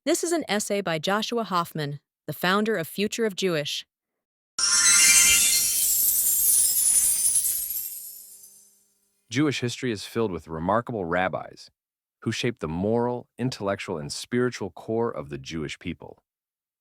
This is an essay by Joshua Hoffman, the founder of Future of Jewish. Jewish history is filled with remarkable rabbis who shaped the moral, intellectual, and spiritual core of the Jewish people.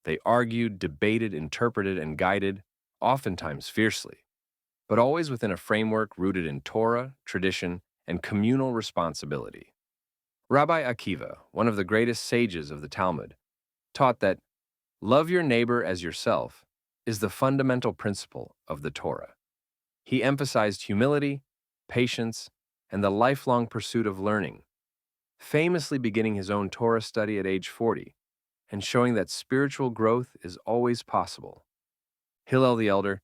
They argued, debated, interpreted, and guided, oftentimes fiercely, but always within a framework rooted in Torah, tradition, and communal responsibility. Rabbi Akiva, one of the greatest sages of the Talmud, taught that love your neighbor as yourself is the fundamental principle of the Torah. He emphasized humility, patience, and the lifelong pursuit of learning, famously beginning his own Torah study at age 40 and showing that spiritual growth is always possible. Hillel the Elder,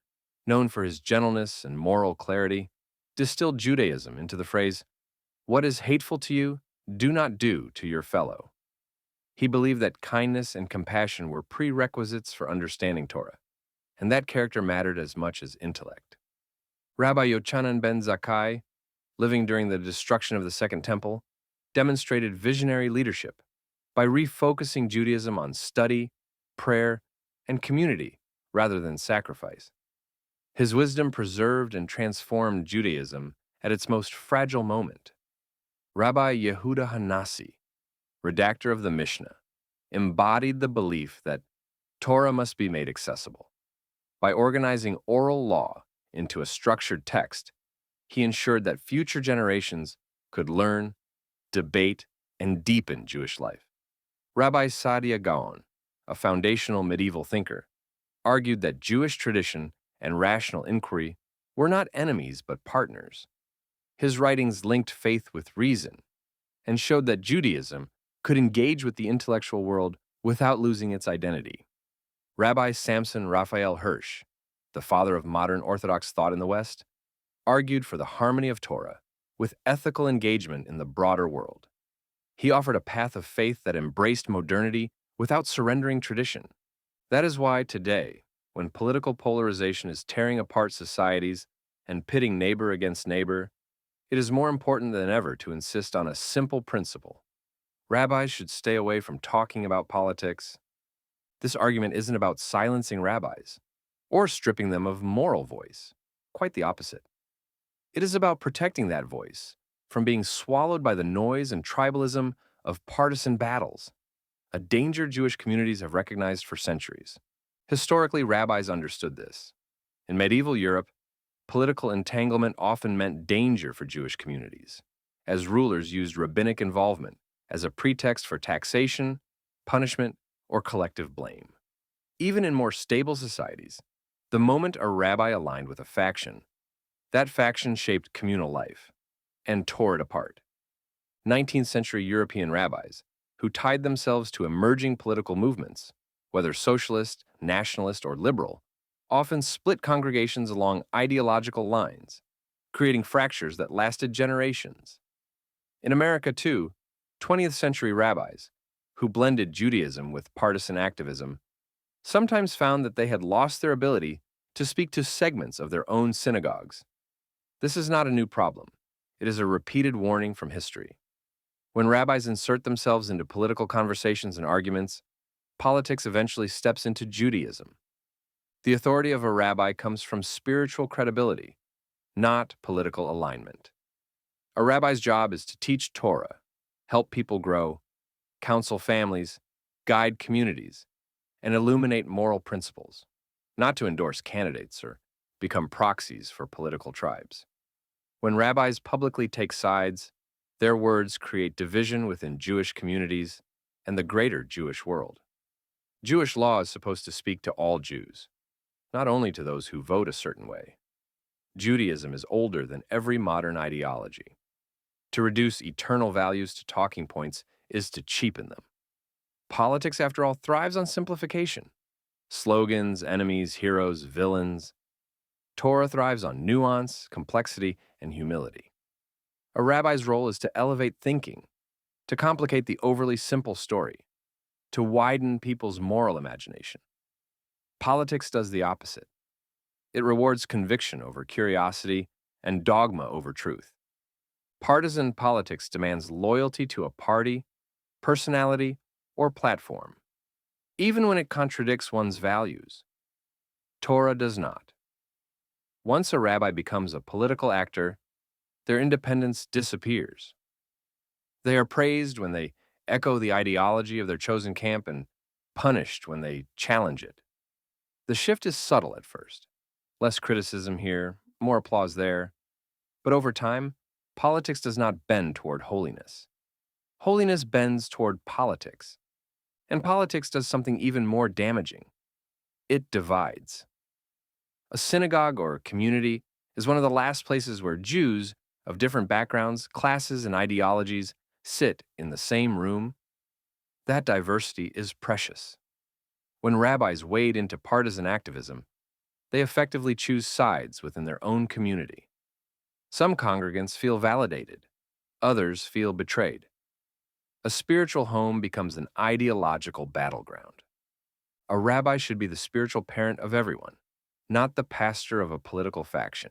known for his gentleness and moral clarity, distilled Judaism into the phrase, "What is hateful to you, do not do to your fellow." He believed that kindness and compassion were prerequisites for understanding Torah, and that character mattered as much as intellect. Rabbi Yochanan ben Zakkai, living during the destruction of the Second Temple, demonstrated visionary leadership by refocusing Judaism on study, prayer, and community rather than sacrifice. His wisdom preserved and transformed Judaism at its most fragile moment. Rabbi Yehuda Hanassi, redactor of the Mishnah, embodied the belief that Torah must be made accessible. By organizing oral law into a structured text, he ensured that future generations could learn, debate, and deepen Jewish life. Rabbi Saadia Gaon, a foundational medieval thinker, argued that Jewish tradition and rational inquiry were not enemies but partners. His writings linked faith with reason and showed that Judaism could engage with the intellectual world without losing its identity. Rabbi Samson Raphael Hirsch, the father of modern Orthodox thought in the West, argued for the harmony of Torah with ethical engagement in the broader world. He offered a path of faith that embraced modernity without surrendering tradition. That is why today, when political polarization is tearing apart societies and pitting neighbor against neighbor, it is more important than ever to insist on a simple principle. Rabbis should stay away from talking about politics. This argument isn't about silencing rabbis or stripping them of moral voice. Quite the opposite. It is about protecting that voice from being swallowed by the noise and tribalism of partisan battles, a danger Jewish communities have recognized for centuries. Historically, rabbis understood this. In medieval Europe, political entanglement often meant danger for Jewish communities, as rulers used rabbinic involvement as a pretext for taxation, punishment, or collective blame. Even in more stable societies, the moment a rabbi aligned with a faction, that faction shaped communal life and tore it apart. 19th century European rabbis, who tied themselves to emerging political movements, whether socialist, nationalist, or liberal, often split congregations along ideological lines, creating fractures that lasted generations. In America, too, 20th century rabbis, who blended Judaism with partisan activism, sometimes found that they had lost their ability to speak to segments of their own synagogues. This is not a new problem. It is a repeated warning from history. When rabbis insert themselves into political conversations and arguments, politics eventually steps into Judaism. The authority of a rabbi comes from spiritual credibility, not political alignment. A rabbi's job is to teach Torah, help people grow, counsel families, guide communities, and illuminate moral principles, not to endorse candidates or become proxies for political tribes. When rabbis publicly take sides, their words create division within Jewish communities and the greater Jewish world. Jewish law is supposed to speak to all Jews, not only to those who vote a certain way. Judaism is older than every modern ideology. To reduce eternal values to talking points is to cheapen them. Politics, after all, thrives on simplification. Slogans, enemies, heroes, villains. Torah thrives on nuance, complexity, and humility. A rabbi's role is to elevate thinking, to complicate the overly simple story, to widen people's moral imagination. Politics does the opposite. It rewards conviction over curiosity and dogma over truth. Partisan politics demands loyalty to a party, personality, or platform, even when it contradicts one's values. Torah does not. Once a rabbi becomes a political actor, their independence disappears. They are praised when they echo the ideology of their chosen camp and punished when they challenge it. The shift is subtle at first. Less criticism here, more applause there. But over time, politics does not bend toward holiness. Holiness bends toward politics. And politics does something even more damaging. It divides. A synagogue or community is one of the last places where Jews of different backgrounds, classes, and ideologies sit in the same room. That diversity is precious. When rabbis wade into partisan activism, they effectively choose sides within their own community. Some congregants feel validated, others feel betrayed. A spiritual home becomes an ideological battleground. A rabbi should be the spiritual parent of everyone, not the pastor of a political faction.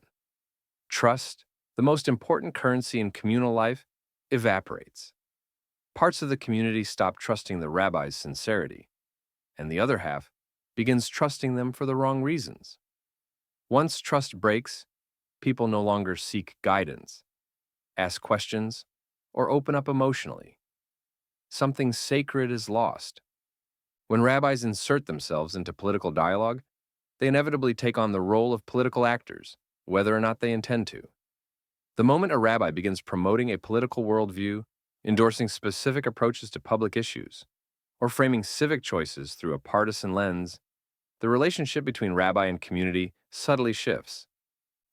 Trust, the most important currency in communal life, evaporates. Parts of the community stop trusting the rabbi's sincerity, and the other half begins trusting them for the wrong reasons. Once trust breaks, people no longer seek guidance, ask questions, or open up emotionally. Something sacred is lost. When rabbis insert themselves into political dialogue, they inevitably take on the role of political actors, whether or not they intend to. The moment a rabbi begins promoting a political worldview, endorsing specific approaches to public issues, or framing civic choices through a partisan lens, the relationship between rabbi and community subtly shifts.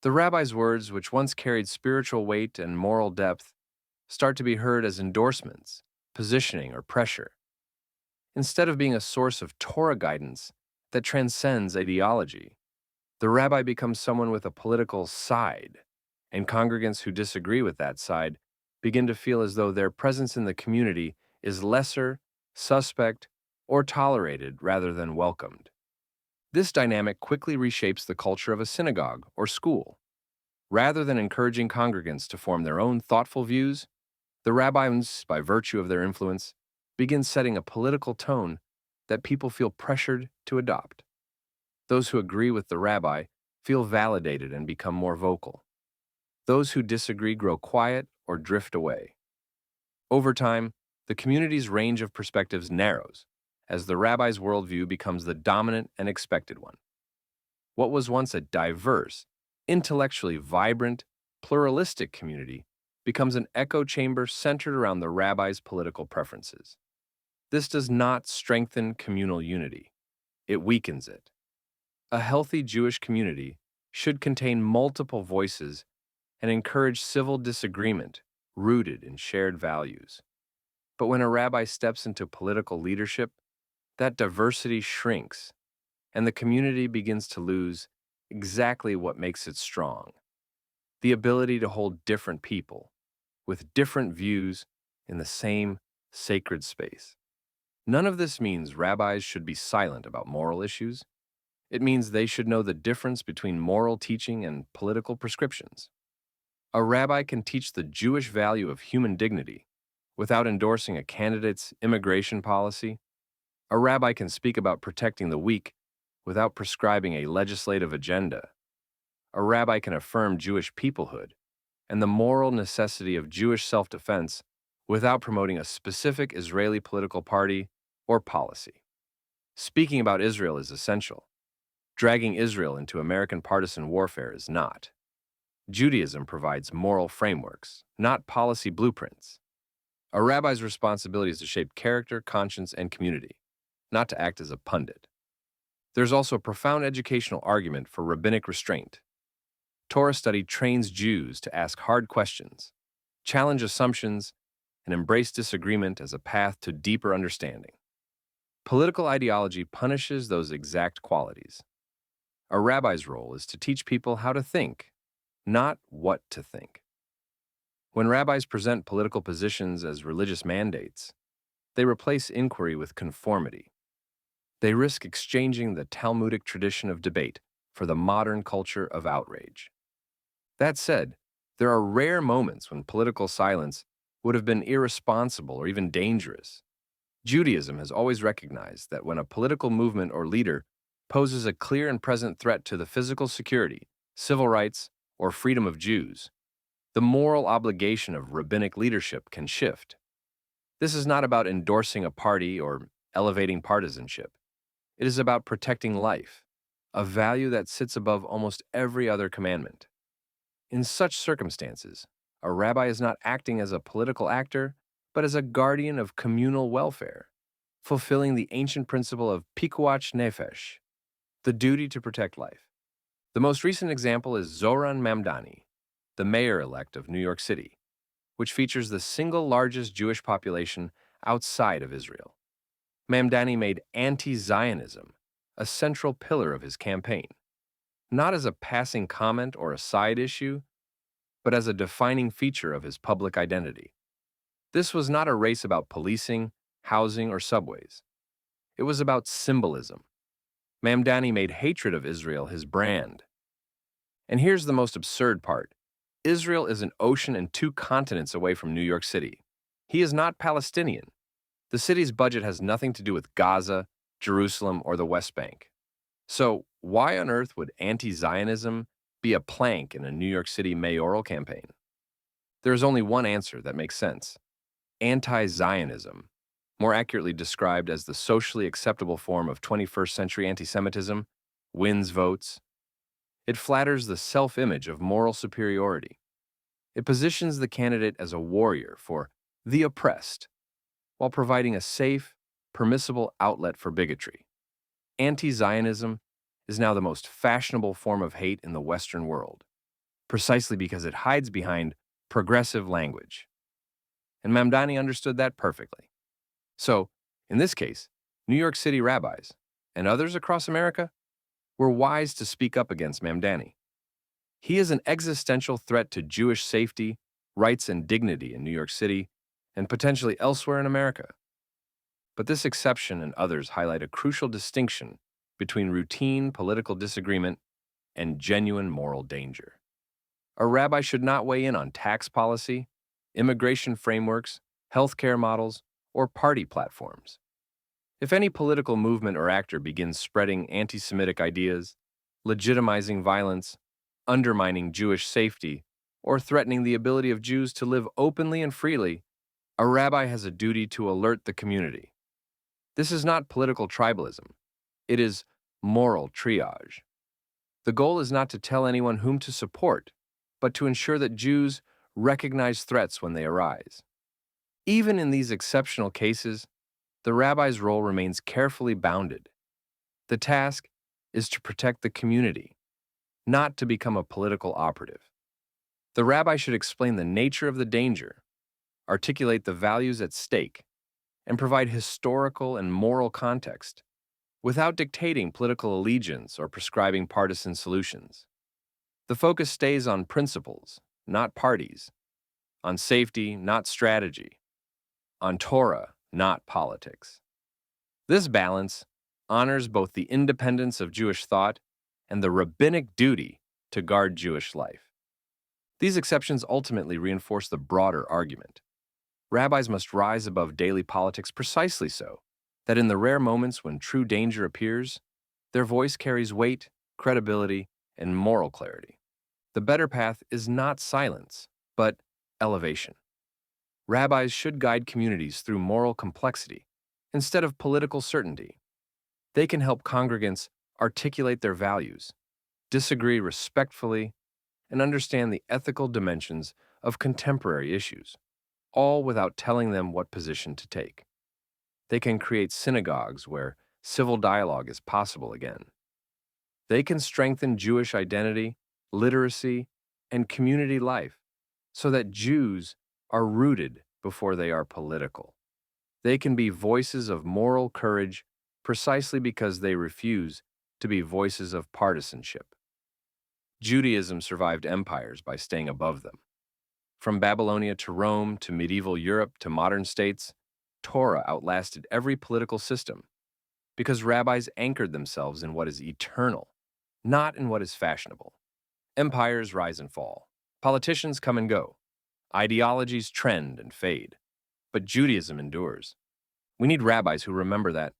The rabbi's words, which once carried spiritual weight and moral depth, start to be heard as endorsements, positioning, or pressure. Instead of being a source of Torah guidance that transcends ideology, the rabbi becomes someone with a political side, and congregants who disagree with that side begin to feel as though their presence in the community is lesser, suspect, or tolerated rather than welcomed. This dynamic quickly reshapes the culture of a synagogue or school. Rather than encouraging congregants to form their own thoughtful views, the rabbis, by virtue of their influence, begin setting a political tone that people feel pressured to adopt. Those who agree with the rabbi feel validated and become more vocal. Those who disagree grow quiet or drift away. Over time, the community's range of perspectives narrows as the rabbi's worldview becomes the dominant and expected one. What was once a diverse, intellectually vibrant, pluralistic community becomes an echo chamber centered around the rabbi's political preferences. This does not strengthen communal unity. It weakens it. A healthy Jewish community should contain multiple voices and encourage civil disagreement rooted in shared values. But when a rabbi steps into political leadership, that diversity shrinks, and the community begins to lose exactly what makes it strong: the ability to hold different people with different views in the same sacred space. None of this means rabbis should be silent about moral issues. It means they should know the difference between moral teaching and political prescriptions. A rabbi can teach the Jewish value of human dignity without endorsing a candidate's immigration policy. A rabbi can speak about protecting the weak without prescribing a legislative agenda. A rabbi can affirm Jewish peoplehood and the moral necessity of Jewish self-defense without promoting a specific Israeli political party or policy. Speaking about Israel is essential. Dragging Israel into American partisan warfare is not. Judaism provides moral frameworks, not policy blueprints. A rabbi's responsibility is to shape character, conscience, and community, not to act as a pundit. There's also a profound educational argument for rabbinic restraint. Torah study trains Jews to ask hard questions, challenge assumptions, and embrace disagreement as a path to deeper understanding. Political ideology punishes those exact qualities. A rabbi's role is to teach people how to think, not what to think. When rabbis present political positions as religious mandates, they replace inquiry with conformity. They risk exchanging the Talmudic tradition of debate for the modern culture of outrage. That said, there are rare moments when political silence would have been irresponsible or even dangerous. Judaism has always recognized that when a political movement or leader poses a clear and present threat to the physical security, civil rights, or freedom of Jews, the moral obligation of rabbinic leadership can shift. This is not about endorsing a party or elevating partisanship. It is about protecting life, a value that sits above almost every other commandment. In such circumstances, a rabbi is not acting as a political actor, but as a guardian of communal welfare, fulfilling the ancient principle of pikuach nefesh, the duty to protect life. The most recent example is Zohran Mamdani, the mayor-elect of New York City, which features the single largest Jewish population outside of Israel. Mamdani made anti-Zionism a central pillar of his campaign, not as a passing comment or a side issue, but as a defining feature of his public identity. This was not a race about policing, housing, or subways. It was about symbolism. Mamdani made hatred of Israel his brand. And here's the most absurd part. Israel is an ocean and 2 continents away from New York City. He is not Palestinian. The city's budget has nothing to do with Gaza, Jerusalem, or the West Bank. So, why on earth would anti-Zionism be a plank in a New York City mayoral campaign? There is only one answer that makes sense. Anti-Zionism, more accurately described as the socially acceptable form of 21st century anti-Semitism, wins votes. It flatters the self-image of moral superiority. It positions the candidate as a warrior for the oppressed, while providing a safe, permissible outlet for bigotry. Anti-Zionism is now the most fashionable form of hate in the Western world, precisely because it hides behind progressive language. And Mamdani understood that perfectly. So, in this case, New York City rabbis, and others across America, were wise to speak up against Mamdani. He is an existential threat to Jewish safety, rights, and dignity in New York City, and potentially elsewhere in America. But this exception and others highlight a crucial distinction between routine political disagreement and genuine moral danger. A rabbi should not weigh in on tax policy, immigration frameworks, healthcare models, or party platforms. If any political movement or actor begins spreading anti-Semitic ideas, legitimizing violence, undermining Jewish safety, or threatening the ability of Jews to live openly and freely, a rabbi has a duty to alert the community. This is not political tribalism. It is moral triage. The goal is not to tell anyone whom to support, but to ensure that Jews recognize threats when they arise. Even in these exceptional cases, the rabbi's role remains carefully bounded. The task is to protect the community, not to become a political operative. The rabbi should explain the nature of the danger, articulate the values at stake, and provide historical and moral context, without dictating political allegiance or prescribing partisan solutions. The focus stays on principles, not parties, on safety, not strategy, on Torah, not politics. This balance honors both the independence of Jewish thought and the rabbinic duty to guard Jewish life. These exceptions ultimately reinforce the broader argument. Rabbis must rise above daily politics precisely so that in the rare moments when true danger appears, their voice carries weight, credibility, and moral clarity. The better path is not silence, but elevation. Rabbis should guide communities through moral complexity instead of political certainty. They can help congregants articulate their values, disagree respectfully, and understand the ethical dimensions of contemporary issues, all without telling them what position to take. They can create synagogues where civil dialogue is possible again. They can strengthen Jewish identity, literacy, and community life so that Jews are rooted before they are political. They can be voices of moral courage precisely because they refuse to be voices of partisanship. Judaism survived empires by staying above them. From Babylonia to Rome to medieval Europe to modern states, Torah outlasted every political system because rabbis anchored themselves in what is eternal, not in what is fashionable. Empires rise and fall. Politicians come and go. Ideologies trend and fade. But Judaism endures. We need rabbis who remember that